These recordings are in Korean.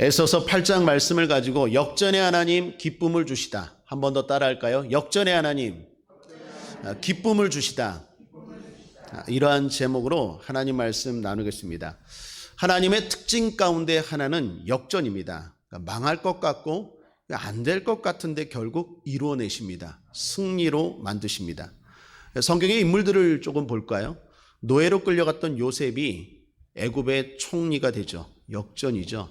에서서 8장 말씀을 가지고 역전의 하나님 기쁨을 주시다. 한 번 더 따라할까요? 역전의 하나님 기쁨을 주시다. 이러한 제목으로 하나님 말씀 나누겠습니다. 하나님의 특징 가운데 하나는 역전입니다. 그러니까 망할 것 같고 안 될 것 같은데 결국 이루어내십니다. 승리로 만드십니다. 성경의 인물들을 조금 볼까요? 노예로 끌려갔던 요셉이 애굽의 총리가 되죠. 역전이죠.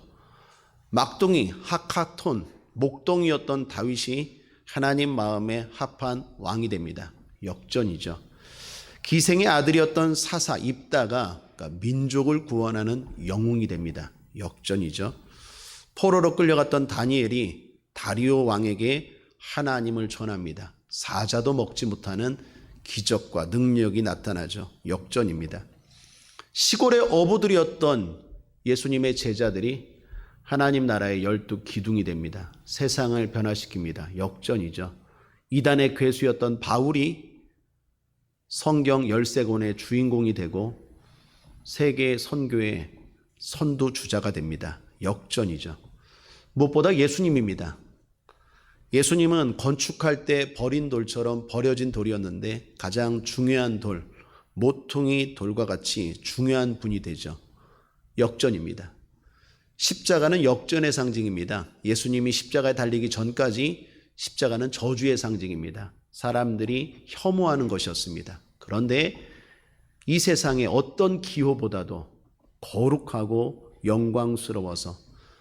막둥이 하카톤, 목동이었던 다윗이 하나님 마음에 합한 왕이 됩니다. 역전이죠. 기생의 아들이었던 사사 입다가 그러니까 민족을 구원하는 영웅이 됩니다. 역전이죠. 포로로 끌려갔던 다니엘이 다리오 왕에게 하나님을 전합니다. 사자도 먹지 못하는 기적과 능력이 나타나죠. 역전입니다. 시골의 어부들이었던 예수님의 제자들이 하나님 나라의 12 기둥이 됩니다. 세상을 변화시킵니다. 역전이죠. 이단의 괴수였던 바울이 성경 13권의 주인공이 되고 세계 선교의 선두주자가 됩니다. 역전이죠. 무엇보다 예수님입니다. 예수님은 건축할 때 버린 돌처럼 버려진 돌이었는데 가장 중요한 돌, 모퉁이 돌과 같이 중요한 분이 되죠. 역전입니다. 십자가는 역전의 상징입니다. 예수님이 십자가에 달리기 전까지 십자가는 저주의 상징입니다. 사람들이 혐오하는 것이었습니다. 그런데 이 세상의 어떤 기호보다도 거룩하고 영광스러워서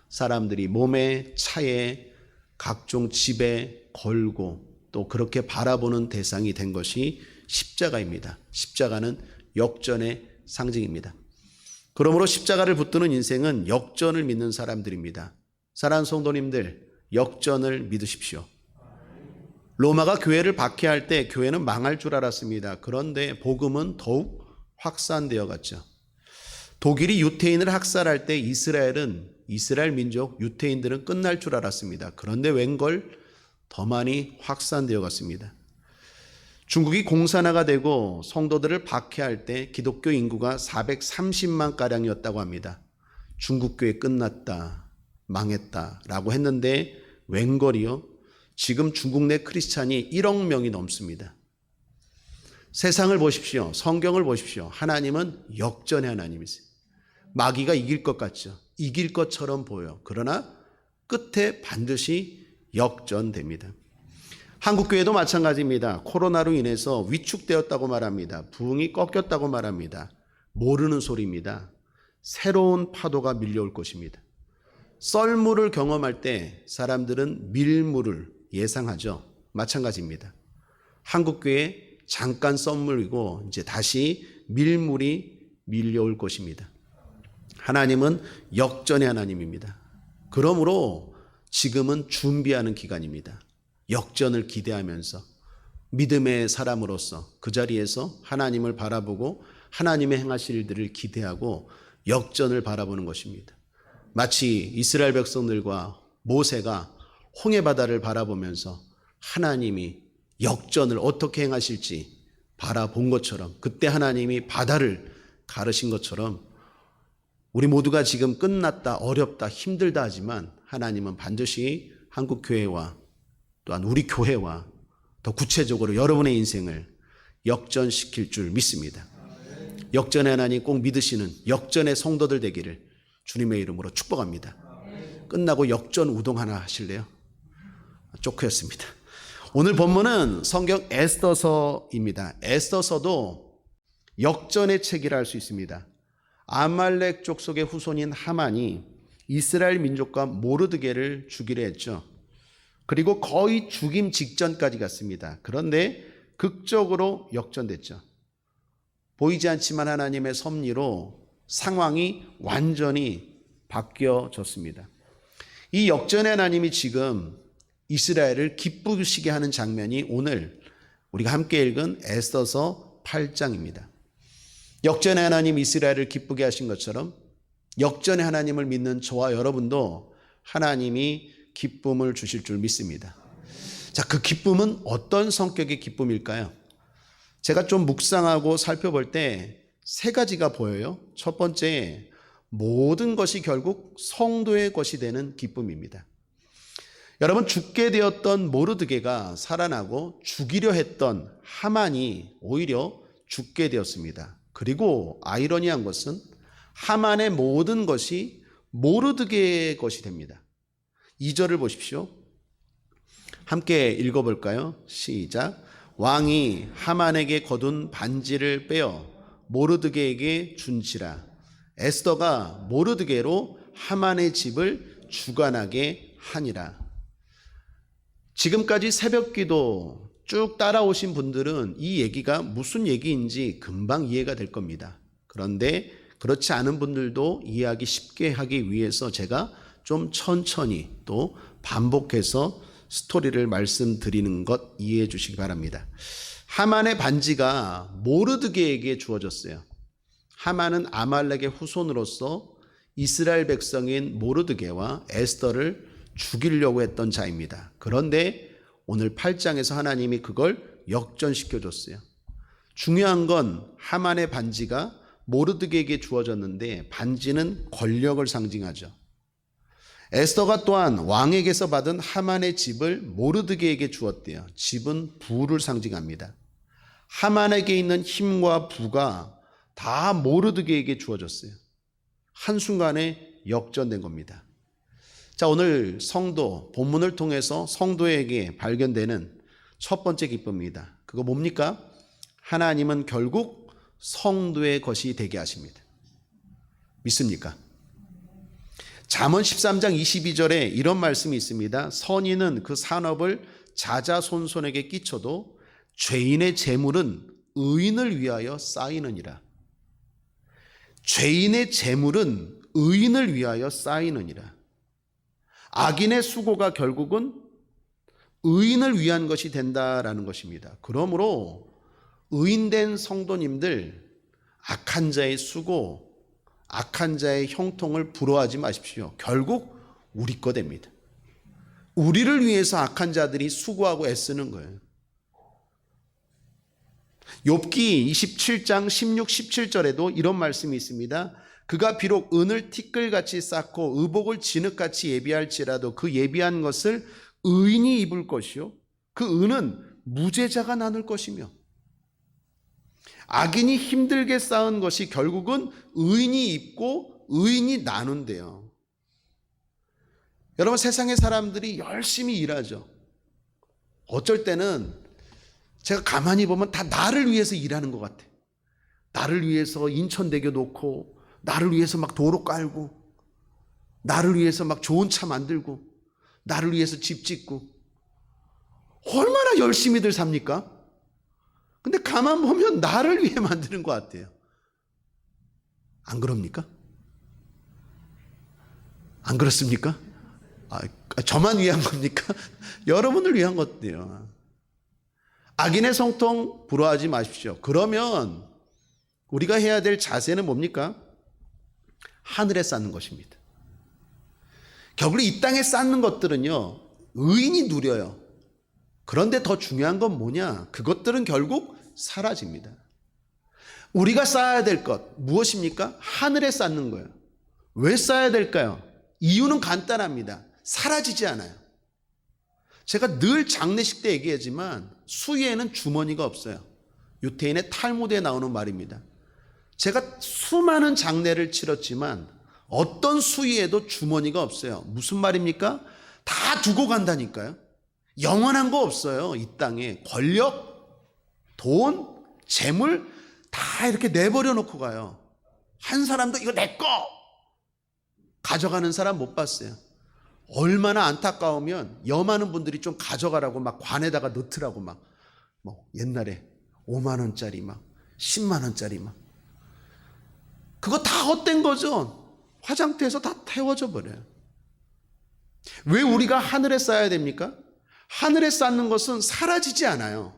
사람들이 몸에 차에 각종 집에 걸고 또 그렇게 바라보는 대상이 된 것이 십자가입니다. 십자가는 역전의 상징입니다. 그러므로 십자가를 붙드는 인생은 역전을 믿는 사람들입니다. 사랑하는 성도님들, 역전을 믿으십시오. 로마가 교회를 박해할 때 교회는 망할 줄 알았습니다. 그런데 복음은 더욱 확산되어 갔죠. 독일이 유태인을 학살할 때 이스라엘 민족 유태인들은 끝날 줄 알았습니다. 그런데 웬걸 더 많이 확산되어 갔습니다. 중국이 공산화가 되고 성도들을 박해할 때 기독교 인구가 430만 가량이었다고 합니다. 중국교회 끝났다, 망했다라고 했는데 웬걸이요? 지금 중국 내 크리스찬이 1억 명이 넘습니다. 세상을 보십시오. 성경을 보십시오. 하나님은 역전의 하나님이세요. 마귀가 이길 것 같죠. 이길 것처럼 보여. 그러나 끝에 반드시 역전됩니다. 한국교회도 마찬가지입니다. 코로나로 인해서 위축되었다고 말합니다. 부흥이 꺾였다고 말합니다. 모르는 소리입니다. 새로운 파도가 밀려올 것입니다. 썰물을 경험할 때 사람들은 밀물을 예상하죠. 마찬가지입니다. 한국교회 잠깐 썰물이고 이제 다시 밀물이 밀려올 것입니다. 하나님은 역전의 하나님입니다. 그러므로 지금은 준비하는 기간입니다. 역전을 기대하면서 믿음의 사람으로서 그 자리에서 하나님을 바라보고 하나님의 행하실 일들을 기대하고 역전을 바라보는 것입니다. 마치 이스라엘 백성들과 모세가 홍해바다를 바라보면서 하나님이 역전을 어떻게 행하실지 바라본 것처럼 그때 하나님이 바다를 가르신 것처럼 우리 모두가 지금 끝났다, 어렵다, 힘들다 하지만 하나님은 반드시 한국교회와 또한 우리 교회와 더 구체적으로 여러분의 인생을 역전시킬 줄 믿습니다. 역전의 하나님 꼭 믿으시는 역전의 성도들 되기를 주님의 이름으로 축복합니다. 끝나고 역전 우동 하나 하실래요? 쪼크였습니다. 오늘 본문은 성경 에스더서입니다. 에스더서도 역전의 책이라 할 수 있습니다. 아말렉 족속의 후손인 하만이 이스라엘 민족과 모르드게를 죽이려 했죠. 그리고 거의 죽임 직전까지 갔습니다. 그런데 극적으로 역전됐죠. 보이지 않지만 하나님의 섭리로 상황이 완전히 바뀌어졌습니다. 이 역전의 하나님이 지금 이스라엘을 기쁘시게 하는 장면이 오늘 우리가 함께 읽은 에스더서 8장입니다. 역전의 하나님 이스라엘을 기쁘게 하신 것처럼 역전의 하나님을 믿는 저와 여러분도 하나님이 기쁨을 주실 줄 믿습니다. 자, 그 기쁨은 어떤 성격의 기쁨일까요? 제가 좀 묵상하고 살펴볼 때 세 가지가 보여요. 첫 번째, 모든 것이 결국 성도의 것이 되는 기쁨입니다. 여러분, 죽게 되었던 모르드게가 살아나고 죽이려 했던 하만이 오히려 죽게 되었습니다. 그리고 아이러니한 것은 하만의 모든 것이 모르드게의 것이 됩니다. 2절을 보십시오. 함께 읽어볼까요? 시작. 왕이 하만에게 거둔 반지를 빼어 모르드게에게 준지라. 에스더가 모르드게로 하만의 집을 주관하게 하니라. 지금까지 새벽기도 쭉 따라오신 분들은 이 얘기가 무슨 얘기인지 금방 이해가 될 겁니다. 그런데 그렇지 않은 분들도 이해하기 쉽게 하기 위해서 제가 좀 천천히 또 반복해서 스토리를 말씀드리는 것 이해해 주시기 바랍니다. 하만의 반지가 모르드게에게 주어졌어요. 하만은 아말렉의 후손으로서 이스라엘 백성인 모르드게와 에스더를 죽이려고 했던 자입니다. 그런데 오늘 8장에서 하나님이 그걸 역전시켜 줬어요. 중요한 건 하만의 반지가 모르드게에게 주어졌는데 반지는 권력을 상징하죠. 에스더가 또한 왕에게서 받은 하만의 집을 모르드게에게 주었대요. 집은 부를 상징합니다. 하만에게 있는 힘과 부가 다 모르드게에게 주어졌어요. 한순간에 역전된 겁니다. 자, 오늘 성도, 본문을 통해서 성도에게 발견되는 첫 번째 기쁨입니다. 그거 뭡니까? 하나님은 결국 성도의 것이 되게 하십니다. 믿습니까? 잠언 13장 22절에 이런 말씀이 있습니다. 선인은 그 산업을 자자손손에게 끼쳐도 죄인의 재물은 의인을 위하여 쌓이느니라. 죄인의 재물은 의인을 위하여 쌓이느니라. 악인의 수고가 결국은 의인을 위한 것이 된다라는 것입니다. 그러므로 의인된 성도님들, 악한 자의 수고, 악한 자의 형통을 부러워하지 마십시오. 결국 우리 거 됩니다. 우리를 위해서 악한 자들이 수고하고 애쓰는 거예요. 욥기 27장 16, 17절에도 이런 말씀이 있습니다. 그가 비록 은을 티끌같이 쌓고 의복을 진흙같이 예비할지라도 그 예비한 것을 의인이 입을 것이요 그 은은 무죄자가 나눌 것이며, 악인이 힘들게 쌓은 것이 결국은 의인이 입고 의인이 나눈대요. 여러분, 세상의 사람들이 열심히 일하죠. 어쩔 때는 제가 가만히 보면 다 나를 위해서 일하는 것 같아. 나를 위해서 인천대교 놓고, 나를 위해서 막 도로 깔고, 나를 위해서 막 좋은 차 만들고, 나를 위해서 집 짓고, 얼마나 열심히들 삽니까? 근데 가만 보면 나를 위해 만드는 것 같아요. 안 그럽니까? 안 그렇습니까? 저만 위한 겁니까? 여러분을 위한 것들이에요. 악인의 성통 부러워하지 마십시오. 그러면 우리가 해야 될 자세는 뭡니까? 하늘에 쌓는 것입니다. 결국 이 땅에 쌓는 것들은요, 의인이 누려요. 그런데 더 중요한 건 뭐냐? 그것들은 결국 사라집니다. 우리가 쌓아야 될 것 무엇입니까? 하늘에 쌓는 거예요. 왜 쌓아야 될까요? 이유는 간단합니다. 사라지지 않아요. 제가 늘 장례식 때 얘기하지만 수위에는 주머니가 없어요. 유태인의 탈무드에 나오는 말입니다. 제가 수많은 장례를 치렀지만 어떤 수위에도 주머니가 없어요. 무슨 말입니까? 다 두고 간다니까요. 영원한 거 없어요. 이 땅에 권력, 돈, 재물 다 이렇게 내버려 놓고 가요. 한 사람도 이거 내 거 가져가는 사람 못 봤어요. 얼마나 안타까우면 염하는 분들이 좀 가져가라고 막 관에다가 넣더라고. 막 뭐 옛날에 5만 원짜리 막 10만 원짜리 막 그거 다 헛된 거죠. 화장터에서 다 태워져 버려요. 왜 우리가 하늘에 쌓아야 됩니까? 하늘에 쌓는 것은 사라지지 않아요.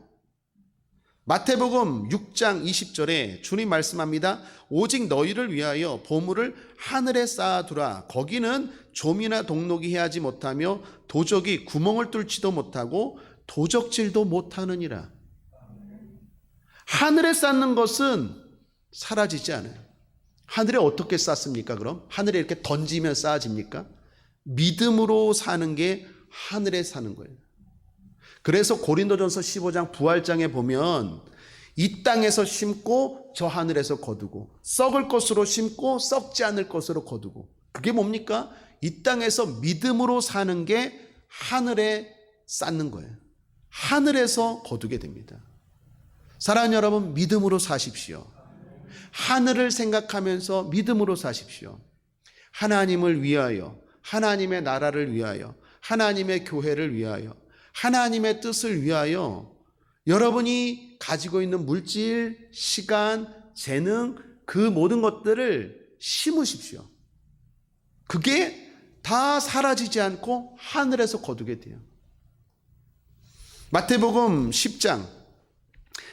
마태복음 6장 20절에 주님 말씀합니다. 오직 너희를 위하여 보물을 하늘에 쌓아두라. 거기는 좀이나 동록이 해하지 못하며 도적이 구멍을 뚫지도 못하고 도적질도 못하느니라. 하늘에 쌓는 것은 사라지지 않아요. 하늘에 어떻게 쌓습니까? 그럼 하늘에 이렇게 던지면 쌓아집니까? 믿음으로 사는 게 하늘에 사는 거예요. 그래서 고린도전서 15장 부활장에 보면 이 땅에서 심고 저 하늘에서 거두고, 썩을 것으로 심고 썩지 않을 것으로 거두고. 그게 뭡니까? 이 땅에서 믿음으로 사는 게 하늘에 쌓는 거예요. 하늘에서 거두게 됩니다. 사랑하는 여러분, 믿음으로 사십시오. 하늘을 생각하면서 믿음으로 사십시오. 하나님을 위하여, 하나님의 나라를 위하여, 하나님의 교회를 위하여, 하나님의 뜻을 위하여 여러분이 가지고 있는 물질, 시간, 재능, 그 모든 것들을 심으십시오. 그게 다 사라지지 않고 하늘에서 거두게 돼요. 마태복음 10장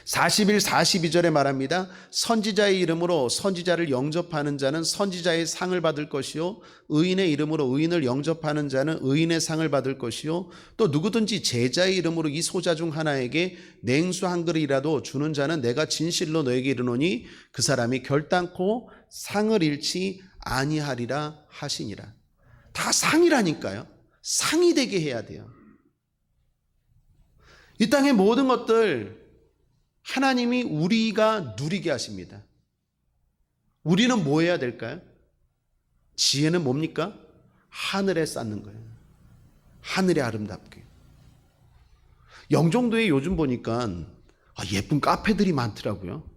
41, 42절에 말합니다. 선지자의 이름으로 선지자를 영접하는 자는 선지자의 상을 받을 것이요, 의인의 이름으로 의인을 영접하는 자는 의인의 상을 받을 것이요, 또 누구든지 제자의 이름으로 이 소자 중 하나에게 냉수 한 그릇이라도 주는 자는 내가 진실로 너에게 이르노니 그 사람이 결단코 상을 잃지 아니하리라 하시니라. 다 상이라니까요. 상이 되게 해야 돼요. 이 땅의 모든 것들 하나님이 우리가 누리게 하십니다. 우리는 뭐 해야 될까요? 지혜는 뭡니까? 하늘에 쌓는 거예요. 하늘에 아름답게. 영종도에 요즘 보니까 예쁜 카페들이 많더라고요.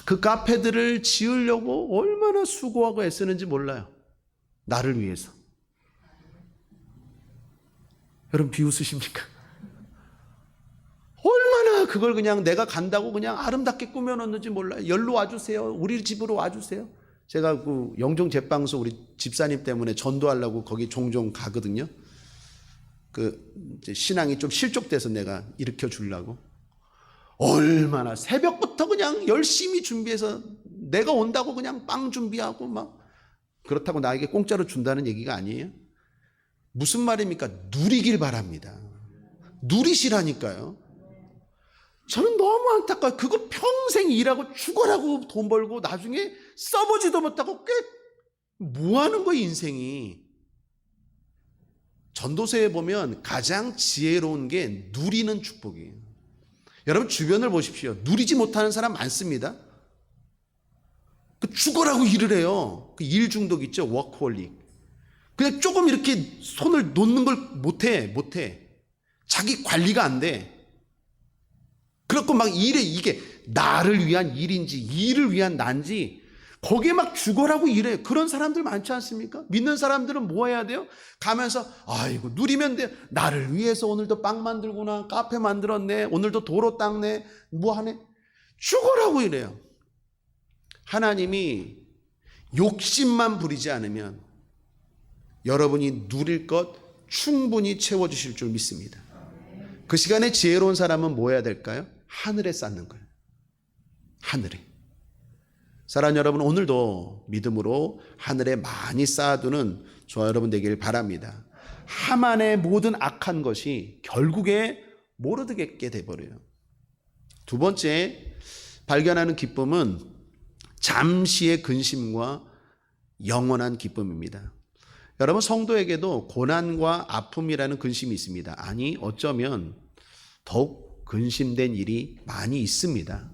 그 카페들을 지으려고 얼마나 수고하고 애쓰는지 몰라요. 나를 위해서. 여러분 비웃으십니까? 얼마나 그걸 그냥 내가 간다고 그냥 아름답게 꾸며놓는지 몰라요. 열로 와주세요. 우리 집으로 와주세요. 제가 그 영종 제빵소 우리 집사님 때문에 전도하려고 거기 종종 가거든요. 그 이제 신앙이 좀 실족돼서 내가 일으켜 주려고. 얼마나 새벽부터 그냥 열심히 준비해서 내가 온다고 그냥 빵 준비하고 막. 그렇다고 나에게 공짜로 준다는 얘기가 아니에요. 무슨 말입니까? 누리길 바랍니다. 누리시라니까요. 저는 너무 안타까워요. 그거 평생 일하고 죽어라고 돈 벌고 나중에 써보지도 못하고 꽤 뭐 하는 거예요, 인생이. 전도서에 보면 가장 지혜로운 게 누리는 축복이에요. 여러분 주변을 보십시오. 누리지 못하는 사람 많습니다. 그 죽어라고 일을 해요. 그 일 중독 있죠, 워크홀릭. 그냥 조금 이렇게 손을 놓는 걸 못해. 자기 관리가 안 돼. 그렇고 막 일에 이게 나를 위한 일인지 일을 위한 난지 거기에 막 죽어라고 일해. 그런 사람들 많지 않습니까? 믿는 사람들은 뭐 해야 돼요? 가면서 아이고 누리면 돼. 나를 위해서 오늘도 빵 만들구나. 카페 만들었네. 오늘도 도로 닦네. 뭐 하네. 죽어라고 일해요. 하나님이 욕심만 부리지 않으면 여러분이 누릴 것 충분히 채워주실 줄 믿습니다. 그 시간에 지혜로운 사람은 뭐 해야 될까요? 하늘에 쌓는 거예요. 하늘에. 사랑하는 여러분, 오늘도 믿음으로 하늘에 많이 쌓아두는 저와 여러분 되길 바랍니다. 하만의 모든 악한 것이 결국에 모르게 돼버려요. 두 번째 발견하는 기쁨은 잠시의 근심과 영원한 기쁨입니다. 여러분 성도에게도 고난과 아픔이라는 근심이 있습니다. 아니 어쩌면 더욱 근심된 일이 많이 있습니다.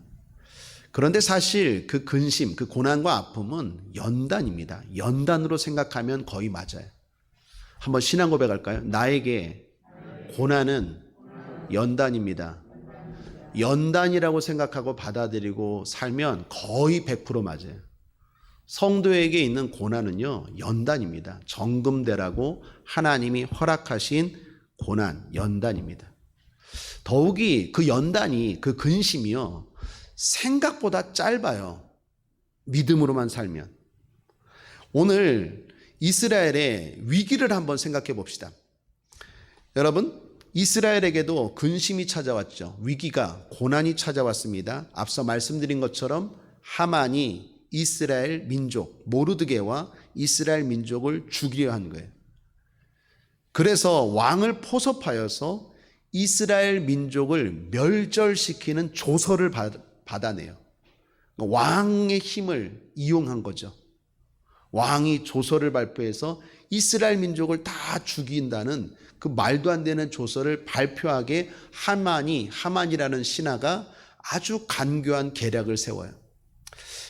그런데 사실 그 근심, 그 고난과 아픔은 연단입니다. 연단으로 생각하면 거의 맞아요. 한번 신앙 고백할까요? 나에게 고난은 연단입니다. 연단이라고 생각하고 받아들이고 살면 거의 100% 맞아요. 성도에게 있는 고난은요, 연단입니다. 정금대라고 하나님이 허락하신 고난, 연단입니다. 더욱이 그 연단이, 그 근심이요, 생각보다 짧아요. 믿음으로만 살면. 오늘 이스라엘의 위기를 한번 생각해 봅시다. 여러분, 이스라엘에게도 근심이 찾아왔죠. 위기가, 고난이 찾아왔습니다. 앞서 말씀드린 것처럼 하만이 이스라엘 민족, 모르드게와 이스라엘 민족을 죽이려 한 거예요. 그래서 왕을 포섭하여서 이스라엘 민족을 멸절시키는 조서를 받아내요. 왕의 힘을 이용한 거죠. 왕이 조서를 발표해서 이스라엘 민족을 다 죽인다는 그 말도 안 되는 조서를 발표하게 하만이라는 신하가 아주 간교한 계략을 세워요.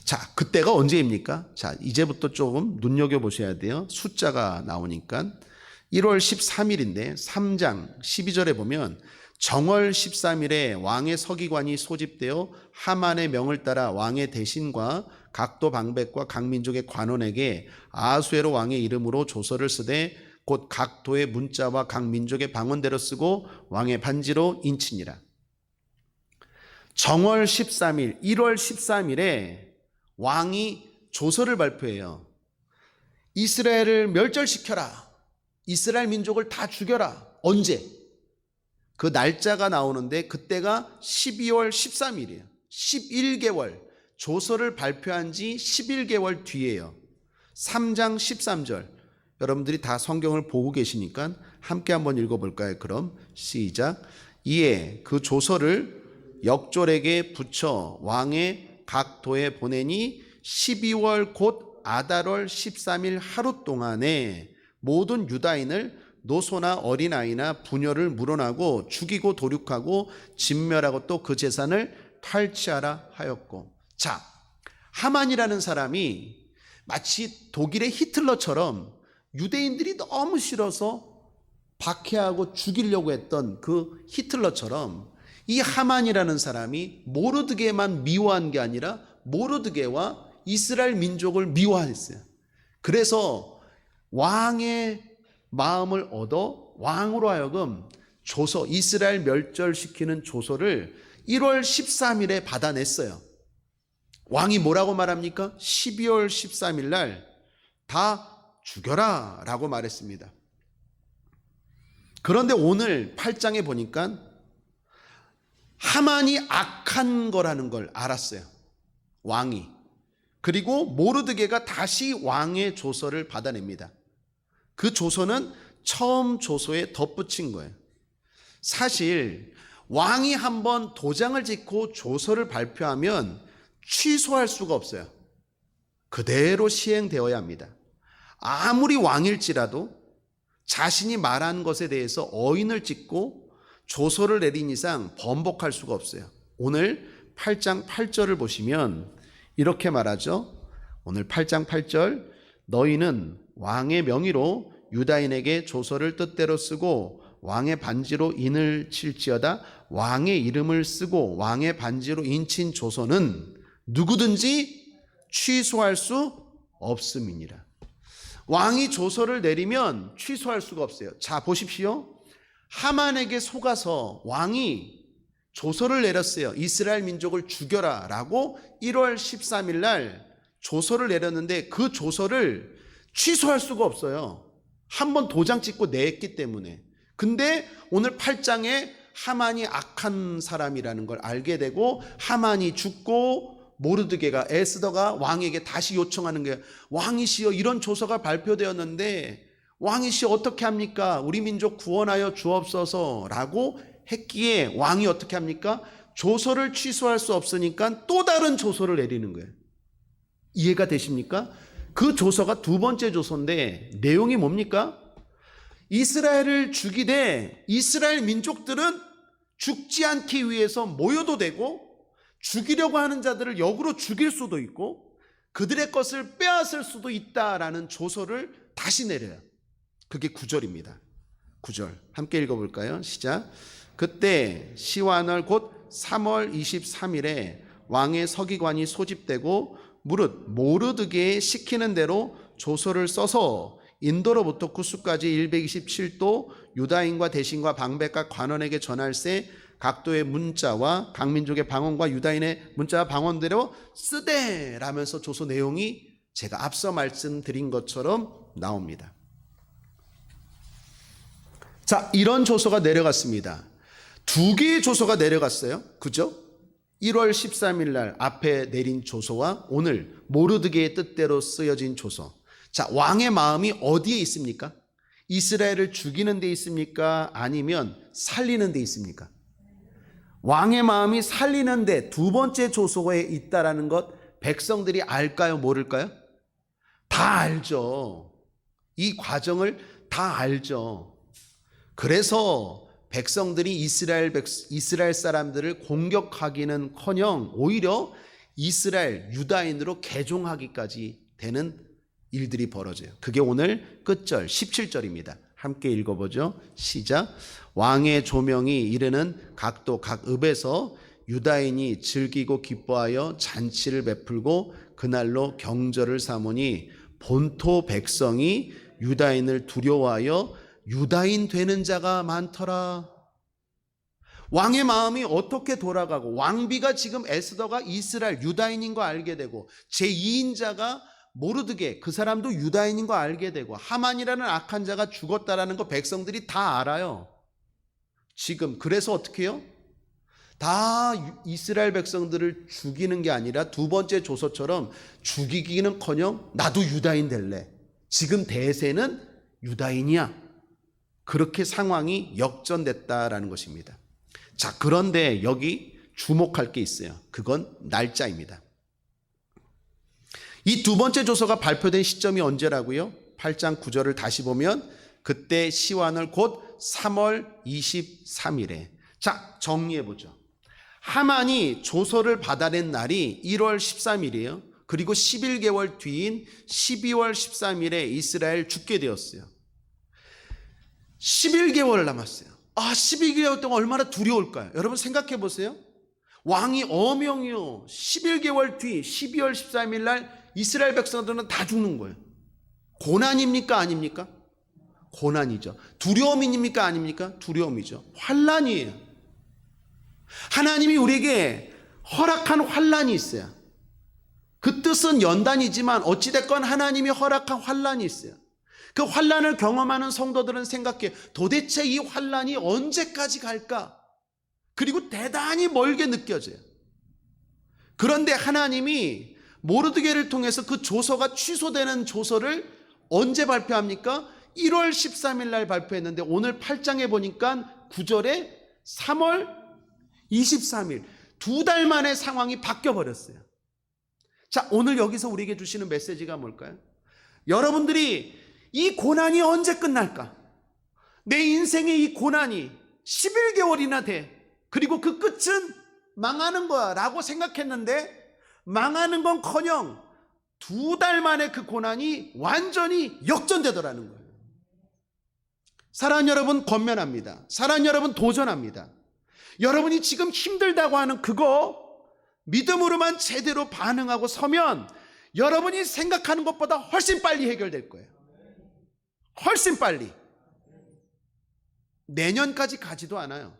자, 그때가 언제입니까? 자, 이제부터 조금 눈여겨보셔야 돼요. 숫자가 나오니까 1월 13일인데 3장 12절에 보면 정월 13일에 왕의 서기관이 소집되어 하만의 명을 따라 왕의 대신과 각도 방백과 각 민족의 관원에게 아수에로 왕의 이름으로 조서를 쓰되 곧 각 도의 문자와 각 민족의 방언대로 쓰고 왕의 반지로 인치니라. 정월 13일, 1월 13일에 왕이 조서를 발표해요. 이스라엘을 멸절시켜라. 이스라엘 민족을 다 죽여라. 언제? 그 날짜가 나오는데 그때가 12월 13일이에요. 11개월. 조서를 발표한 지 11개월 뒤에요. 3장 13절. 여러분들이 다 성경을 보고 계시니까 함께 한번 읽어볼까요? 그럼 시작. 이에 그 조서를 역졸에게 붙여 왕의 각 도에 보내니 12월 곧 아달월 13일 하루 동안에 모든 유다인을 노소나 어린아이나 부녀를 물어나고 죽이고 도륙하고 진멸하고 또 그 재산을 탈취하라 하였고. 자, 하만이라는 사람이 마치 독일의 히틀러처럼 유대인들이 너무 싫어서 박해하고 죽이려고 했던 그 히틀러처럼 이 하만이라는 사람이 모르드게만 미워한 게 아니라 모르드게와 이스라엘 민족을 미워했어요. 그래서 왕의 마음을 얻어 왕으로 하여금 조서, 이스라엘 멸절시키는 조서를 1월 13일에 받아냈어요. 왕이 뭐라고 말합니까? 12월 13일 날 다 죽여라 라고 말했습니다. 그런데 오늘 8장에 보니까 하만이 악한 거라는 걸 알았어요. 왕이. 그리고 모르드게가 다시 왕의 조서를 받아냅니다. 그 조서는 처음 조서에 덧붙인 거예요. 사실 왕이 한번 도장을 찍고 조서를 발표하면 취소할 수가 없어요. 그대로 시행되어야 합니다. 아무리 왕일지라도 자신이 말한 것에 대해서 어인을 찍고 조서를 내린 이상 번복할 수가 없어요. 오늘 8장 8절을 보시면 이렇게 말하죠. 오늘 8장 8절 너희는 왕의 명의로 유다인에게 조서를 뜻대로 쓰고 왕의 반지로 인을 칠지어다. 왕의 이름을 쓰고 왕의 반지로 인친 조서는 누구든지 취소할 수 없음이니라. 왕이 조서를 내리면 취소할 수가 없어요. 자, 보십시오. 하만에게 속아서 왕이 조서를 내렸어요. 이스라엘 민족을 죽여라 라고 1월 13일 날 조서를 내렸는데 그 조서를 취소할 수가 없어요. 한번 도장 찍고 냈기 때문에. 근데 오늘 8장에 하만이 악한 사람이라는 걸 알게 되고 하만이 죽고 모르드게가 에스더가 왕에게 다시 요청하는 게 왕이시여 이런 조서가 발표되었는데 왕이시여 어떻게 합니까? 우리 민족 구원하여 주옵소서 라고 했기에 왕이 어떻게 합니까? 조서를 취소할 수 없으니까 또 다른 조서를 내리는 거예요. 이해가 되십니까? 그 조서가 두 번째 조서인데 내용이 뭡니까? 이스라엘을 죽이되 이스라엘 민족들은 죽지 않기 위해서 모여도 되고 죽이려고 하는 자들을 역으로 죽일 수도 있고 그들의 것을 빼앗을 수도 있다라는 조서를 다시 내려요. 그게 9절입니다. 9절 함께 읽어볼까요? 시작. 그때 시완월 곧 3월 23일에 왕의 서기관이 소집되고 무릇 모르드게의 시키는 대로 조서를 써서 인도로부터 구스까지 127도 유다인과 대신과 방백과 관원에게 전할세 각도의 문자와 각 민족의 방언과 유다인의 문자와 방언대로 쓰되 라면서 조서 내용이 제가 앞서 말씀드린 것처럼 나옵니다. 자, 이런 조서가 내려갔습니다. 두 개의 조서가 내려갔어요. 그죠? 1월 13일 날 앞에 내린 조서와 오늘 모르드게의 뜻대로 쓰여진 조서. 자, 왕의 마음이 어디에 있습니까? 이스라엘을 죽이는 데 있습니까? 아니면 살리는 데 있습니까? 왕의 마음이 살리는데 두 번째 조소에 있다라는 것 백성들이 알까요? 모를까요? 다 알죠. 이 과정을 다 알죠. 그래서 백성들이 이스라엘 사람들을 공격하기는커녕 오히려 이스라엘 유다인으로 개종하기까지 되는 일들이 벌어져요. 그게 오늘 끝절 17절입니다. 함께 읽어보죠. 시작. 왕의 조명이 이르는 각도 각 읍에서 유다인이 즐기고 기뻐하여 잔치를 베풀고 그날로 경절을 삼으니 본토 백성이 유다인을 두려워하여 유다인 되는 자가 많더라. 왕의 마음이 어떻게 돌아가고 왕비가 지금 에스더가 이스라엘 유다인인 거 알게 되고 제2인자가 모르드게 그 사람도 유다인인 거 알게 되고 하만이라는 악한 자가 죽었다라는 거 백성들이 다 알아요. 지금 그래서 어떻게 해요? 다 이스라엘 백성들을 죽이는 게 아니라 두 번째 조서처럼 죽이기는커녕 나도 유다인 될래. 지금 대세는 유다인이야. 그렇게 상황이 역전됐다라는 것입니다. 자, 그런데 여기 주목할 게 있어요. 그건 날짜입니다. 이 두 번째 조서가 발표된 시점이 언제라고요? 8장 9절을 다시 보면 그때 시완을 곧 3월 23일에. 자, 정리해 보죠. 하만이 조서를 받아낸 날이 1월 13일이에요. 그리고 11개월 뒤인 12월 13일에 이스라엘 죽게 되었어요. 11개월 남았어요. 12개월 동안 얼마나 두려울까요? 여러분 생각해 보세요. 왕이 어명이요. 11개월 뒤 12월 13일 날 이스라엘 백성들은 다 죽는 거예요. 고난입니까? 아닙니까? 고난이죠. 두려움입니까? 아닙니까? 두려움이죠. 환난이에요. 하나님이 우리에게 허락한 환난이 있어요. 그 뜻은 연단이지만 어찌됐건 하나님이 허락한 환난이 있어요. 그 환난을 경험하는 성도들은 생각해 도대체 이 환난이 언제까지 갈까? 그리고 대단히 멀게 느껴져요. 그런데 하나님이 모르드게를 통해서 그 조서가 취소되는 조서를 언제 발표합니까? 1월 13일 날 발표했는데 오늘 8장에 보니까 9절에 3월 23일 2달 만에 상황이 바뀌어버렸어요. 자, 오늘 여기서 우리에게 주시는 메시지가 뭘까요? 여러분들이 이 고난이 언제 끝날까? 내 인생의 이 고난이 11개월이나 돼. 그리고 그 끝은 망하는 거야 라고 생각했는데 망하는 건커녕 2달 만에 그 고난이 완전히 역전되더라는 거예요. 사랑하는 여러분, 권면합니다. 사랑하는 여러분, 도전합니다. 여러분이 지금 힘들다고 하는 그거 믿음으로만 제대로 반응하고 서면 여러분이 생각하는 것보다 훨씬 빨리 해결될 거예요. 훨씬 빨리. 내년까지 가지도 않아요.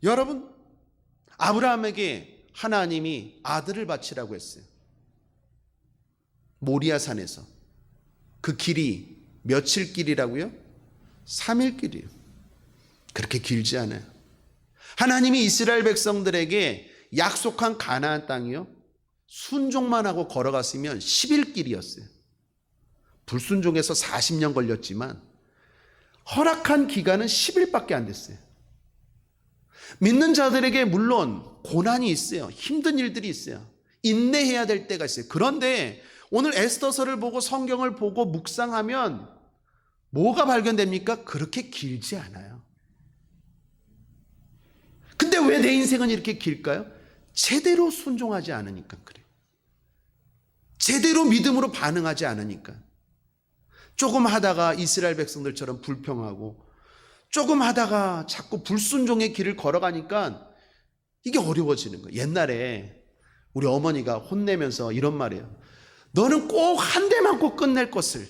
여러분, 아브라함에게 하나님이 아들을 바치라고 했어요. 모리아산에서. 그 길이 며칠 길이라고요? 3일 길이에요. 그렇게 길지 않아요. 하나님이 이스라엘 백성들에게 약속한 가나안 땅이요, 순종만 하고 걸어갔으면 10일 길이었어요. 불순종해서 40년 걸렸지만 허락한 기간은 10일밖에 안 됐어요. 믿는 자들에게 물론 고난이 있어요. 힘든 일들이 있어요. 인내해야 될 때가 있어요. 그런데 오늘 에스더서를 보고 성경을 보고 묵상하면 뭐가 발견됩니까? 그렇게 길지 않아요. 근데 왜 내 인생은 이렇게 길까요? 제대로 순종하지 않으니까 그래요. 제대로 믿음으로 반응하지 않으니까. 조금 하다가 이스라엘 백성들처럼 불평하고 조금 하다가 자꾸 불순종의 길을 걸어가니까 이게 어려워지는 거예요. 옛날에 우리 어머니가 혼내면서 이런 말이에요. 너는 꼭 한 대 맞고 끝낼 것을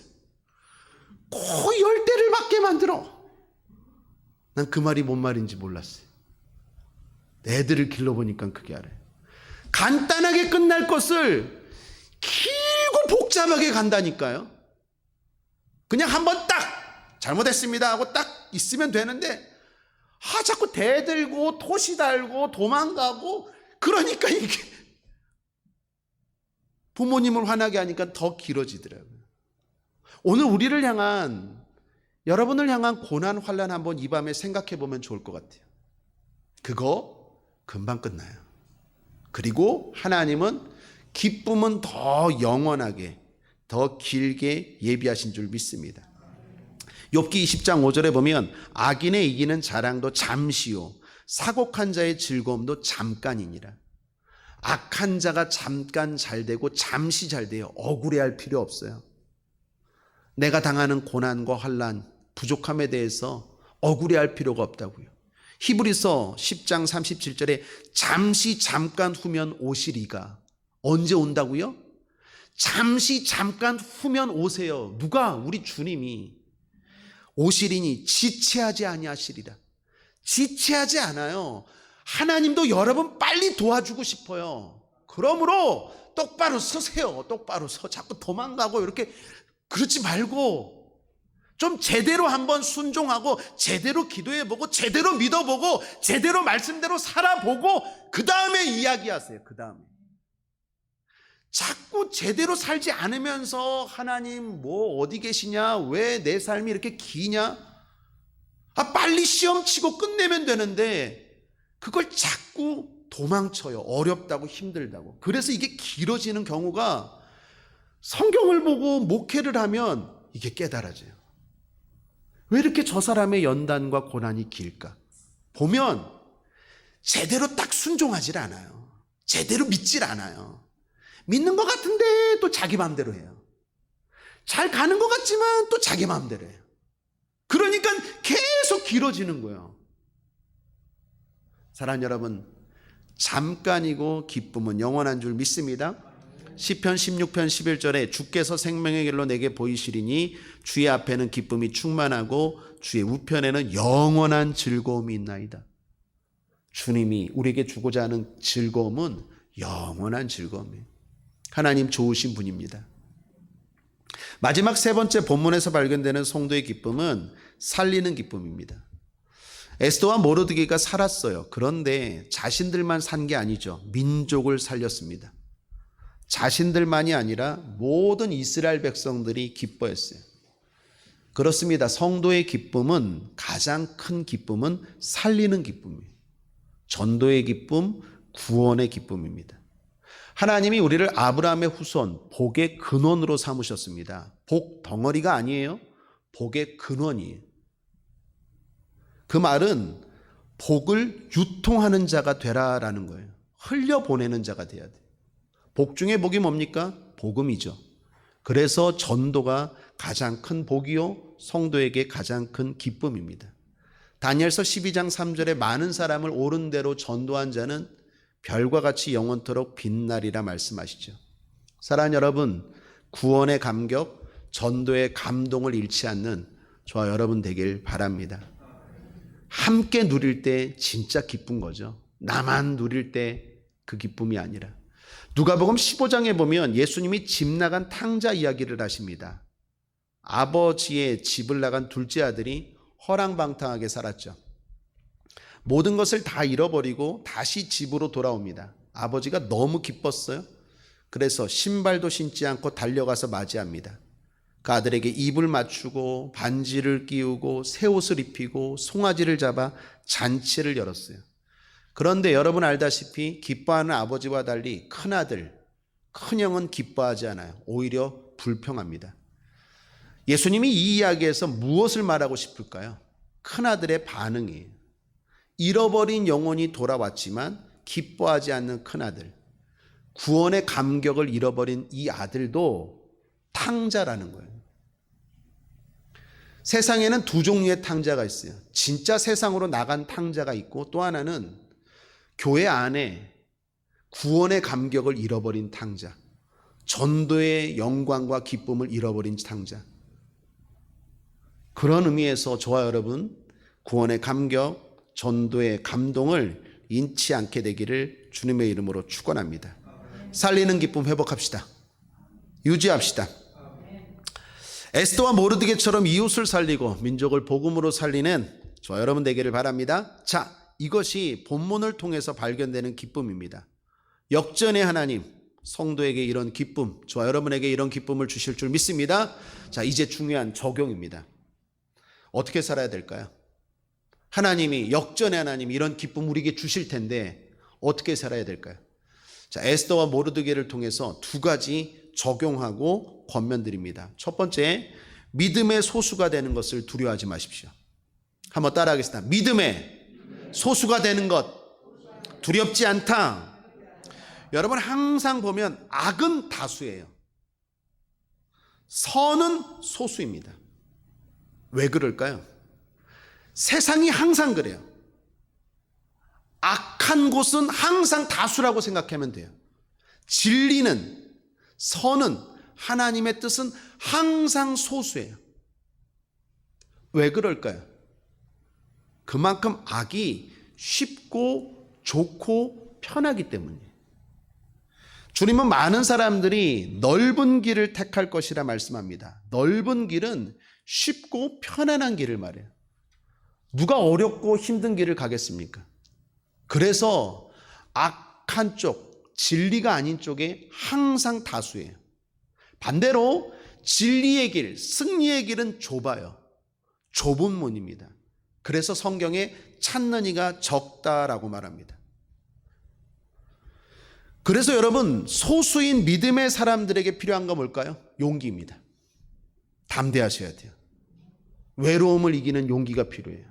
꼭 10대를 맞게 만들어. 난 그 말이 뭔 말인지 몰랐어요. 애들을 길러보니까 그게 알아요. 간단하게 끝날 것을 길고 복잡하게 간다니까요. 그냥 한번 딱 잘못했습니다 하고 딱 있으면 되는데 자꾸 대들고 토시 달고 도망가고 그러니까 이게 부모님을 화나게 하니까 더 길어지더라고요. 오늘 우리를 향한 여러분을 향한 고난, 환난 한번 이 밤에 생각해 보면 좋을 것 같아요. 그거 금방 끝나요. 그리고 하나님은 기쁨은 더 영원하게, 더 길게 예비하신 줄 믿습니다. 욥기 20장 5절에 보면 악인의 이기는 자랑도 잠시요 사곡한 자의 즐거움도 잠깐이니라. 악한 자가 잠깐 잘 되고 잠시 잘 돼요. 억울해할 필요 없어요. 내가 당하는 고난과 환난, 부족함에 대해서 억울해할 필요가 없다고요. 히브리서 10장 37절에 잠시 잠깐 후면 오시리가, 언제 온다고요? 잠시 잠깐 후면 오세요. 누가? 우리 주님이. 오시리니 지체하지 아니하시리라. 지체하지 않아요. 하나님도 여러분 빨리 도와주고 싶어요. 그러므로 똑바로 서세요. 똑바로 서. 자꾸 도망가고 이렇게 그러지 말고 좀 제대로 한번 순종하고 제대로 기도해보고 제대로 믿어보고 제대로 말씀대로 살아보고 그 다음에 이야기하세요. 그 다음에. 자꾸 제대로 살지 않으면서 하나님 뭐 어디 계시냐? 왜 내 삶이 이렇게 기냐? 빨리 시험 치고 끝내면 되는데 그걸 자꾸 도망쳐요. 어렵다고 힘들다고. 그래서 이게 길어지는 경우가 성경을 보고 목회를 하면 이게 깨달아져요. 왜 이렇게 저 사람의 연단과 고난이 길까? 보면 제대로 딱 순종하질 않아요. 제대로 믿질 않아요. 믿는 것 같은데 또 자기 마음대로 해요. 잘 가는 것 같지만 또 자기 마음대로 해요. 그러니까 계속 길어지는 거예요. 사랑하는 여러분, 잠깐이고 기쁨은 영원한 줄 믿습니다. 시편 16편 11절에 주께서 생명의 길로 내게 보이시리니 주의 앞에는 기쁨이 충만하고 주의 우편에는 영원한 즐거움이 있나이다. 주님이 우리에게 주고자 하는 즐거움은 영원한 즐거움이에요. 하나님 좋으신 분입니다. 마지막 세 번째 본문에서 발견되는 성도의 기쁨은 살리는 기쁨입니다. 에스더와 모르드게가 살았어요. 그런데 자신들만 산 게 아니죠. 민족을 살렸습니다. 자신들만이 아니라 모든 이스라엘 백성들이 기뻐했어요. 그렇습니다. 성도의 기쁨은, 가장 큰 기쁨은 살리는 기쁨이에요. 전도의 기쁨, 구원의 기쁨입니다. 하나님이 우리를 아브라함의 후손, 복의 근원으로 삼으셨습니다. 복 덩어리가 아니에요. 복의 근원이에요. 그 말은 복을 유통하는 자가 되라라는 거예요. 흘려보내는 자가 돼야 돼요. 복 중에 복이 뭡니까? 복음이죠. 그래서 전도가 가장 큰 복이요, 성도에게 가장 큰 기쁨입니다. 다니엘서 12장 3절에 많은 사람을 옳은 대로 전도한 자는 별과 같이 영원토록 빛나리라 말씀하시죠. 사랑하는 여러분, 구원의 감격, 전도의 감동을 잃지 않는 저와 여러분 되길 바랍니다. 함께 누릴 때 진짜 기쁜 거죠. 나만 누릴 때 그 기쁨이 아니라. 누가복음 15장에 보면 예수님이 집 나간 탕자 이야기를 하십니다. 아버지의 집을 나간 둘째 아들이 허랑방탕하게 살았죠. 모든 것을 다 잃어버리고 다시 집으로 돌아옵니다. 아버지가 너무 기뻤어요. 그래서 신발도 신지 않고 달려가서 맞이합니다. 그 아들에게 입을 맞추고 반지를 끼우고 새 옷을 입히고 송아지를 잡아 잔치를 열었어요. 그런데 여러분 알다시피 기뻐하는 아버지와 달리 큰아들, 큰형은 기뻐하지 않아요. 오히려 불평합니다. 예수님이 이 이야기에서 무엇을 말하고 싶을까요? 큰아들의 반응이에요. 잃어버린 영혼이 돌아왔지만 기뻐하지 않는 큰아들, 구원의 감격을 잃어버린 이 아들도 탕자라는 거예요. 세상에는 두 종류의 탕자가 있어요. 진짜 세상으로 나간 탕자가 있고, 또 하나는 교회 안에 구원의 감격을 잃어버린 탕자, 전도의 영광과 기쁨을 잃어버린 탕자. 그런 의미에서 저와 여러분 구원의 감격, 전도의 감동을 잃지 않게 되기를 주님의 이름으로 축원합니다. 살리는 기쁨 회복합시다. 유지합시다. 에스더와 모르드게처럼 이웃을 살리고 민족을 복음으로 살리는 저와 여러분 되기를 바랍니다. 자, 이것이 본문을 통해서 발견되는 기쁨입니다. 역전의 하나님, 성도에게 이런 기쁨, 저와 여러분에게 이런 기쁨을 주실 줄 믿습니다. 자, 이제 중요한 적용입니다. 어떻게 살아야 될까요? 하나님이, 역전의 하나님이 이런 기쁨 우리에게 주실 텐데 어떻게 살아야 될까요? 자, 에스더와 모르드게를 통해서 두 가지 적용하고 권면드립니다. 첫 번째, 믿음의 소수가 되는 것을 두려워하지 마십시오. 한번 따라하겠습니다. 믿음의 소수가 되는 것 두렵지 않다. 여러분, 항상 보면 악은 다수예요. 선은 소수입니다. 왜 그럴까요? 세상이 항상 그래요. 악한 곳은 항상 다수라고 생각하면 돼요. 진리는, 선은, 하나님의 뜻은 항상 소수예요. 왜 그럴까요? 그만큼 악이 쉽고 좋고 편하기 때문이에요. 주님은 많은 사람들이 넓은 길을 택할 것이라 말씀합니다. 넓은 길은 쉽고 편안한 길을 말해요. 누가 어렵고 힘든 길을 가겠습니까? 그래서 악한 쪽, 진리가 아닌 쪽에 항상 다수예요. 반대로 진리의 길, 승리의 길은 좁아요. 좁은 문입니다. 그래서 성경에 찾는 이가 적다라고 말합니다. 그래서 여러분, 소수인 믿음의 사람들에게 필요한 건 뭘까요? 용기입니다. 담대하셔야 돼요. 외로움을 이기는 용기가 필요해요.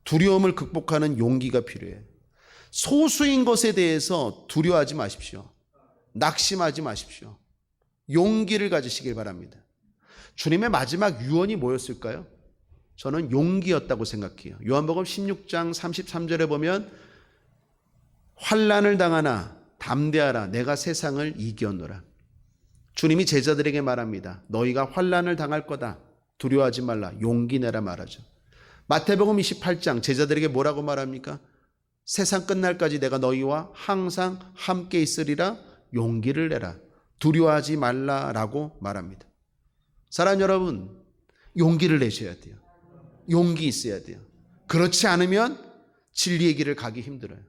두려움을 극복하는 용기가 필요해요. 소수인 것에 대해서 두려워하지 마십시오. 낙심하지 마십시오. 용기를 가지시길 바랍니다. 주님의 마지막 유언이 뭐였을까요? 저는 용기였다고 생각해요. 요한복음 16장 33절에 보면 환난을 당하나 담대하라, 내가 세상을 이겼노라. 주님이 제자들에게 말합니다. 너희가 환난을 당할 거다. 두려워하지 말라. 용기 내라 말하죠. 마태복음 28장 제자들에게 뭐라고 말합니까? 세상 끝날까지 내가 너희와 항상 함께 있으리라. 용기를 내라. 두려워하지 말라라고 말합니다. 사랑하는 여러분, 용기를 내셔야 돼요. 용기 있어야 돼요. 그렇지 않으면 진리의 길을 가기 힘들어요.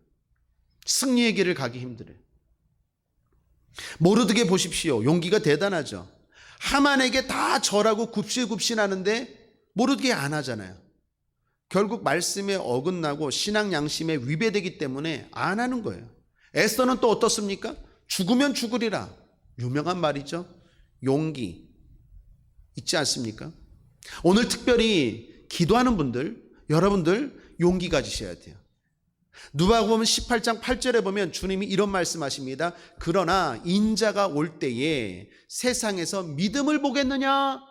승리의 길을 가기 힘들어요. 모르드게 보십시오. 용기가 대단하죠. 하만에게 다 절하고 굽신굽신하는데 모르드게 안 하잖아요. 결국 말씀에 어긋나고 신앙 양심에 위배되기 때문에 안 하는 거예요. 에스더는 또 어떻습니까? 죽으면 죽으리라. 유명한 말이죠. 용기 있지 않습니까? 오늘 특별히 기도하는 분들, 여러분들 용기 가지셔야 돼요. 누가복음 18장 8절에 보면 주님이 이런 말씀하십니다. 그러나 인자가 올 때에 세상에서 믿음을 보겠느냐?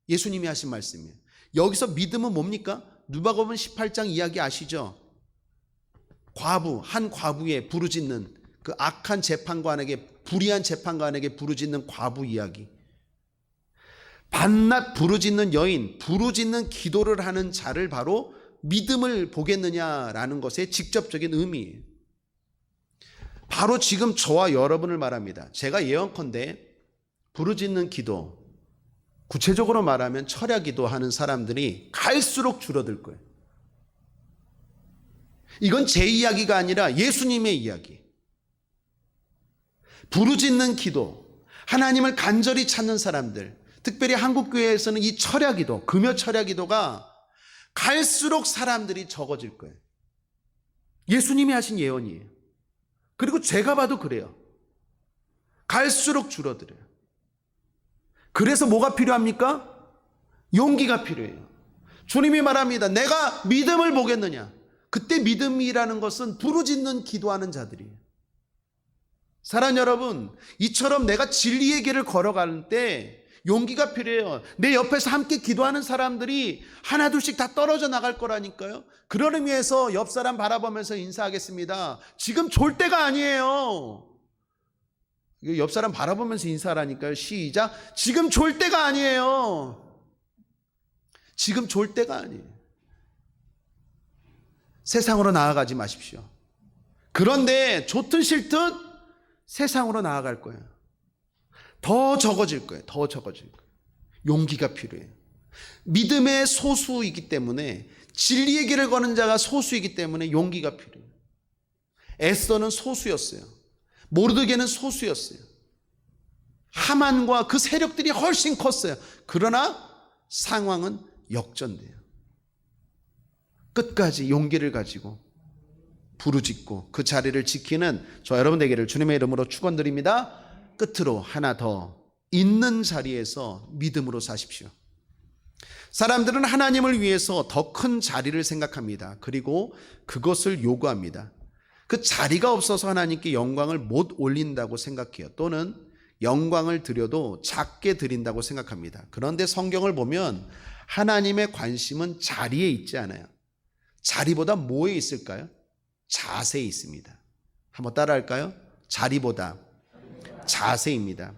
예수님이 하신 말씀이에요. 여기서 믿음은 뭡니까? 누가복음 18장 이야기 아시죠? 한 과부의 부르짖는 그 악한 재판관에게, 불의한 재판관에게 부르짖는 과부 이야기. 밤낮 부르짖는 여인, 부르짖는 기도를 하는 자를 바로 믿음을 보겠느냐라는 것의 직접적인 의미예요. 바로 지금 저와 여러분을 말합니다. 제가 예언컨대 부르짖는 기도, 구체적으로 말하면 철야 기도하는 사람들이 갈수록 줄어들 거예요. 이건 제 이야기가 아니라 예수님의 이야기. 부르짖는 기도, 하나님을 간절히 찾는 사람들, 특별히 한국교회에서는 이 철야 기도, 금요 철야 기도가 갈수록 사람들이 적어질 거예요. 예수님이 하신 예언이에요. 그리고 제가 봐도 그래요. 갈수록 줄어들어요. 그래서 뭐가 필요합니까? 용기가 필요해요. 주님이 말합니다. 내가 믿음을 보겠느냐? 그때 믿음이라는 것은 부르짖는 기도하는 자들이에요. 사랑하는 여러분, 이처럼 내가 진리의 길을 걸어갈 때 용기가 필요해요. 내 옆에서 함께 기도하는 사람들이 하나둘씩 다 떨어져 나갈 거라니까요. 그런 의미에서 옆 사람 바라보면서 인사하겠습니다. 지금 졸 때가 아니에요. 옆 사람 바라보면서 인사하라니까요. 시작. 지금 졸 때가 아니에요. 지금 졸 때가 아니에요. 세상으로 나아가지 마십시오. 그런데 좋든 싫든 세상으로 나아갈 거예요. 더 적어질 거예요. 더 적어질 거예요. 용기가 필요해요. 믿음의 소수이기 때문에, 진리의 길을 거는 자가 소수이기 때문에 용기가 필요해요. 에스더는 소수였어요. 모르드게는 소수였어요. 하만과 그 세력들이 훨씬 컸어요. 그러나 상황은 역전돼요. 끝까지 용기를 가지고 부르짖고 그 자리를 지키는 저 여러분 되기를 주님의 이름으로 축원드립니다. 끝으로 하나 더, 있는 자리에서 믿음으로 사십시오. 사람들은 하나님을 위해서 더 큰 자리를 생각합니다. 그리고 그것을 요구합니다. 그 자리가 없어서 하나님께 영광을 못 올린다고 생각해요. 또는 영광을 드려도 작게 드린다고 생각합니다. 그런데 성경을 보면 하나님의 관심은 자리에 있지 않아요. 자리보다 뭐에 있을까요? 자세에 있습니다. 한번 따라할까요? 자리보다 자세입니다.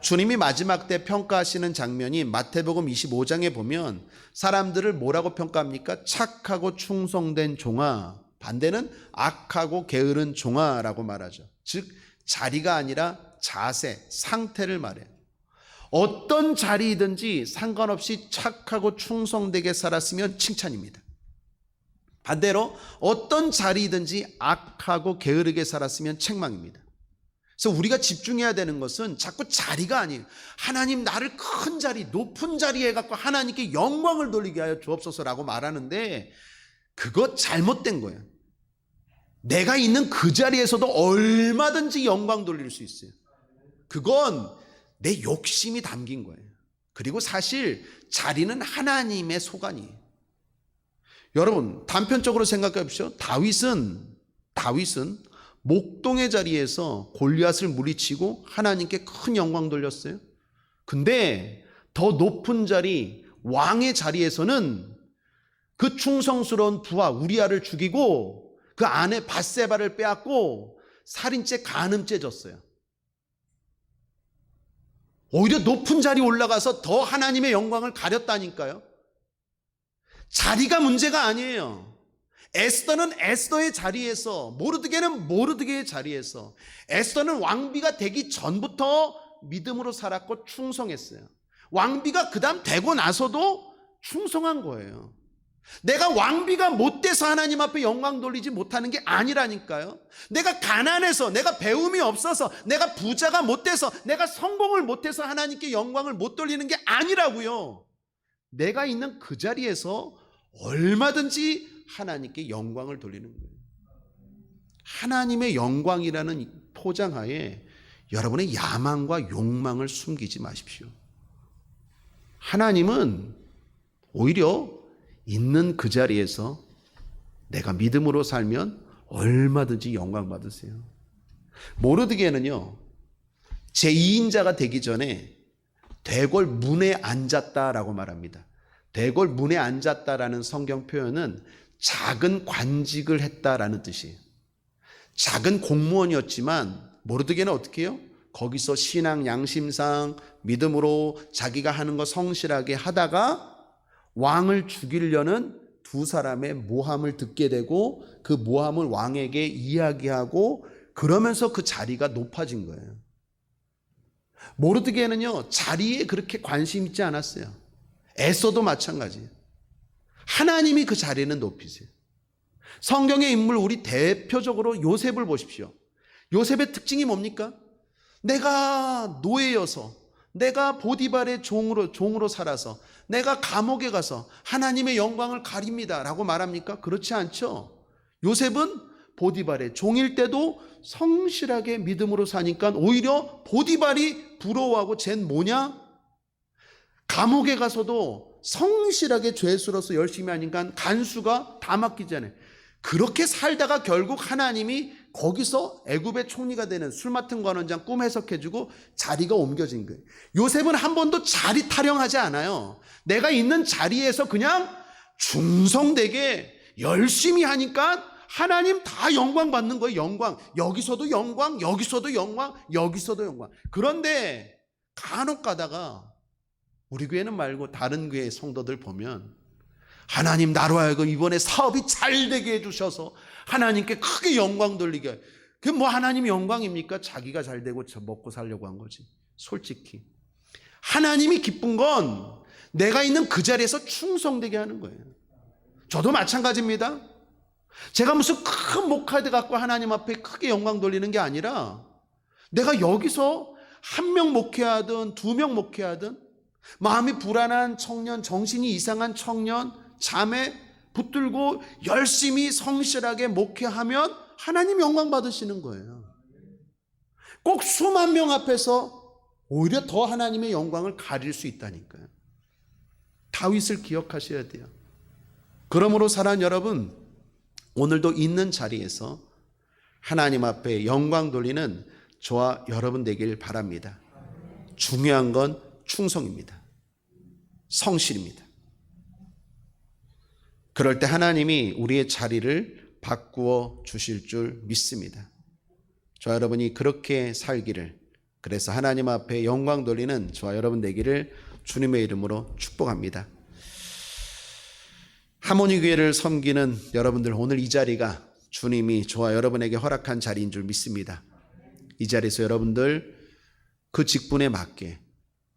주님이 마지막 때 평가하시는 장면이 마태복음 25장에 보면 사람들을 뭐라고 평가합니까? 착하고 충성된 종아, 반대는 악하고 게으른 종아라고 말하죠. 즉 자리가 아니라 자세, 상태를 말해요. 어떤 자리이든지 상관없이 착하고 충성되게 살았으면 칭찬입니다. 반대로 어떤 자리이든지 악하고 게으르게 살았으면 책망입니다. 그래서 우리가 집중해야 되는 것은 자꾸 자리가 아니에요. 하나님 나를 큰 자리, 높은 자리에 해갖고 하나님께 영광을 돌리게 하여 주옵소서라고 말하는데 그거 잘못된 거예요. 내가 있는 그 자리에서도 얼마든지 영광 돌릴 수 있어요. 그건 내 욕심이 담긴 거예요. 그리고 사실 자리는 하나님의 소관이에요. 여러분 단편적으로 생각해 보십시오. 다윗은 목동의 자리에서 골리앗을 물리치고 하나님께 큰 영광 돌렸어요. 근데 더 높은 자리, 왕의 자리에서는 그 충성스러운 부하 우리아를 죽이고 그 아내 밧세바를 빼앗고 살인죄 간음죄 졌어요. 오히려 높은 자리 올라가서 더 하나님의 영광을 가렸다니까요. 자리가 문제가 아니에요. 에스더는 에스더의 자리에서, 모르드게는 모르드게의 자리에서, 에스더는 왕비가 되기 전부터 믿음으로 살았고 충성했어요. 왕비가 그 다음 되고 나서도 충성한 거예요. 내가 왕비가 못 돼서 하나님 앞에 영광 돌리지 못하는 게 아니라니까요. 내가 가난해서, 내가 배움이 없어서, 내가 부자가 못 돼서, 내가 성공을 못 해서 하나님께 영광을 못 돌리는 게 아니라고요. 내가 있는 그 자리에서 얼마든지 하나님께 영광을 돌리는 거예요. 하나님의 영광이라는 포장하에 여러분의 야망과 욕망을 숨기지 마십시오. 하나님은 오히려 있는 그 자리에서 내가 믿음으로 살면 얼마든지 영광 받으세요. 모르드게는요, 제2인자가 되기 전에 대궐 문에 앉았다라고 말합니다. 대궐 문에 앉았다라는 성경 표현은 작은 관직을 했다라는 뜻이에요. 작은 공무원이었지만 모르드게는 어떻게 해요? 거기서 신앙 양심상 믿음으로 자기가 하는 거 성실하게 하다가 왕을 죽이려는 두 사람의 모함을 듣게 되고 그 모함을 왕에게 이야기하고 그러면서 그 자리가 높아진 거예요. 모르드게는요, 자리에 그렇게 관심 있지 않았어요. 에서도 마찬가지예요. 하나님이 그 자리는 높이세요. 성경의 인물 우리 대표적으로 요셉을 보십시오. 요셉의 특징이 뭡니까? 내가 노예여서, 내가 보디발의 종으로 살아서, 내가 감옥에 가서 하나님의 영광을 가립니다 라고 말합니까? 그렇지 않죠. 요셉은 보디발의 종일 때도 성실하게 믿음으로 사니까 오히려 보디발이 부러워하고 쟨 뭐냐? 감옥에 가서도 성실하게 죄수로서 열심히 하니까 간수가 다 맡기잖아요. 그렇게 살다가 결국 하나님이 거기서 애굽의 총리가 되는 술 맡은 관원장 꿈 해석해주고 자리가 옮겨진 거예요. 요셉은 한 번도 자리 타령하지 않아요. 내가 있는 자리에서 그냥 충성되게 열심히 하니까 하나님 다 영광 받는 거예요. 영광. 여기서도 영광, 여기서도 영광, 여기서도 영광. 그런데 간혹 가다가 우리 교회는 말고 다른 교회 성도들 보면 하나님 나로 하여금 이번에 사업이 잘 되게 해주셔서 하나님께 크게 영광 돌리게. 그게 뭐 하나님 영광입니까? 자기가 잘 되고 먹고 살려고 한 거지. 솔직히 하나님이 기쁜 건 내가 있는 그 자리에서 충성되게 하는 거예요. 저도 마찬가지입니다. 제가 무슨 큰 목카드 갖고 하나님 앞에 크게 영광 돌리는 게 아니라 내가 여기서 한 명 목회하든 두 명 목회하든 마음이 불안한 청년, 정신이 이상한 청년, 자매 붙들고 열심히 성실하게 목회하면 하나님 영광 받으시는 거예요. 꼭 수만 명 앞에서 오히려 더 하나님의 영광을 가릴 수 있다니까요. 다윗을 기억하셔야 돼요. 그러므로 사랑하는 여러분, 오늘도 있는 자리에서 하나님 앞에 영광 돌리는 저와 여러분 되길 바랍니다. 중요한 건 충성입니다. 성실입니다. 그럴 때 하나님이 우리의 자리를 바꾸어 주실 줄 믿습니다. 저와 여러분이 그렇게 살기를, 그래서 하나님 앞에 영광 돌리는 저와 여러분 되기를 주님의 이름으로 축복합니다. 하모니 교회를 섬기는 여러분들, 오늘 이 자리가 주님이 저와 여러분에게 허락한 자리인 줄 믿습니다. 이 자리에서 여러분들 그 직분에 맞게,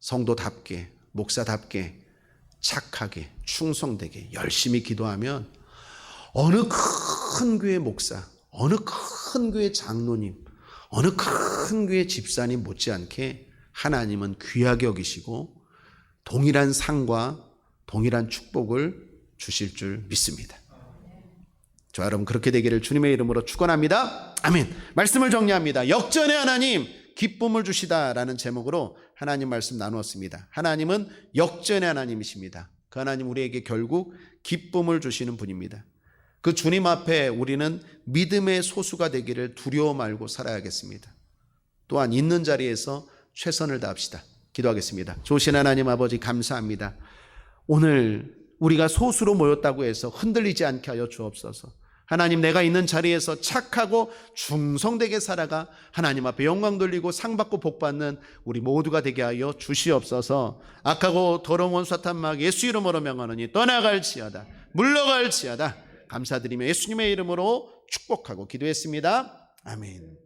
성도답게, 목사답게, 착하게, 충성되게 열심히 기도하면 어느 큰 교회 목사, 어느 큰 교회 장로님, 어느 큰 교회 집사님 못지않게 하나님은 귀하게 여기시고 동일한 상과 동일한 축복을 주실 줄 믿습니다. 저 여러분 그렇게 되기를 주님의 이름으로 축원합니다. 아멘. 말씀을 정리합니다. 역전의 하나님, 기쁨을 주시다라는 제목으로 하나님 말씀 나누었습니다. 하나님은 역전의 하나님이십니다. 그 하나님 우리에게 결국 기쁨을 주시는 분입니다. 그 주님 앞에 우리는 믿음의 소수가 되기를 두려워 말고 살아야겠습니다. 또한 있는 자리에서 최선을 다합시다. 기도하겠습니다. 좋으신 하나님 아버지, 감사합니다. 오늘 우리가 소수로 모였다고 해서 흔들리지 않게 하여 주옵소서. 하나님, 내가 있는 자리에서 착하고 충성되게 살아가 하나님 앞에 영광 돌리고 상 받고 복 받는 우리 모두가 되게 하여 주시옵소서. 악하고 더러운 원수탄 막 예수 이름으로 명하노니 떠나갈지어다, 물러갈지어다. 감사드리며 예수님의 이름으로 축복하고 기도했습니다. 아멘.